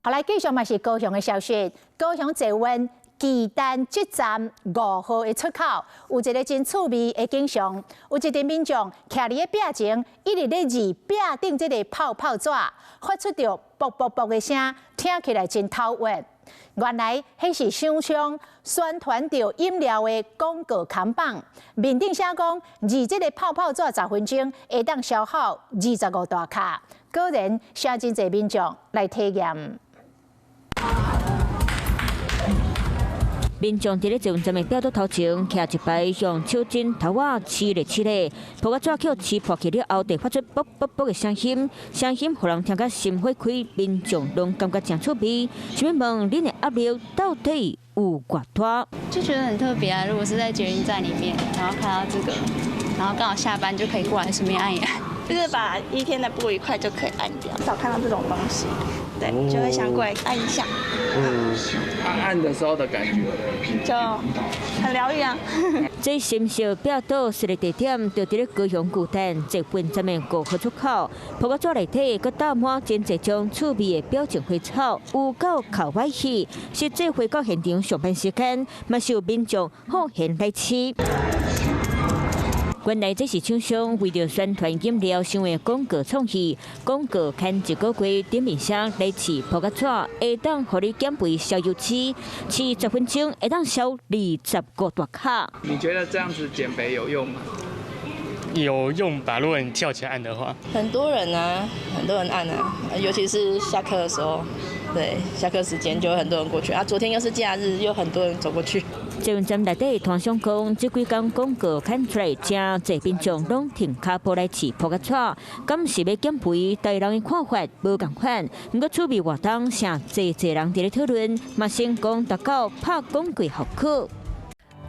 后来继续嘛是高雄的消息，高雄坐稳鸡蛋集站5号的出口，有一个真趣味的景象，有一个民众徛伫个壁前，一直咧揉壁顶这个泡泡纸，发出着啵啵啵的声，听起来真透韵。原来迄是厂商宣传着饮料的广告看板，面顶写讲揉这个泡泡纸10分钟会当消耗25大卡，果然写真侪民众来体验。 民众伫咧坐稳站的表桌头前，徛一排用手巾头仔黐咧，泡个纸扣黐破去了后，就发出啵啵啵的声音，声音互人听甲心火开，民众拢感觉真趣味。想要问恁的压力到底有偌大？就觉得很特别啊！如果是在捷运站里面，然后看到这个，然后刚好下班就可以过来顺便按一按。 就是把一天的不愉快就可以按掉，少看到这种东西，对，就会想过来按一下。按的时候的感觉就很疗愈啊。这深色表岛设立地点就伫咧高雄巨蛋这本站的5号出口，泡泡纸内底佮搭满真侪种趣味的表情花草，有够靠歪去。实际回到现场上班时间，嘛是有民众好闲来吃。 原来这是厂商为了宣传饮料想的广告创意，广告看一个月顶面上来试泡个纸，会当互你减肥消油脂，吃10分钟会当消25大卡。你觉得这样子减肥有用吗？有用吧，如果你跳起来按的话。很多人啊，很多人按啊，尤其是下课的时候，对，下课时间就有很多人过去啊。昨天又是假日，又很多人走过去。 捷运站内底团商讲，这几天广告看出来，真侪民众拢停脚步来试泡个纸，敢是要减肥？大人的看法无共款。不过趣味活动，成侪人伫咧讨论，嘛成功达到拍广告效果。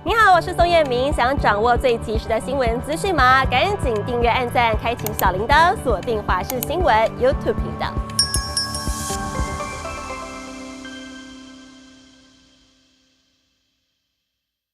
你好，我是宋彦明。想掌握最及时的新闻资讯吗？赶紧订阅、按赞、开启小铃铛，锁定华视新闻 YouTube 频道。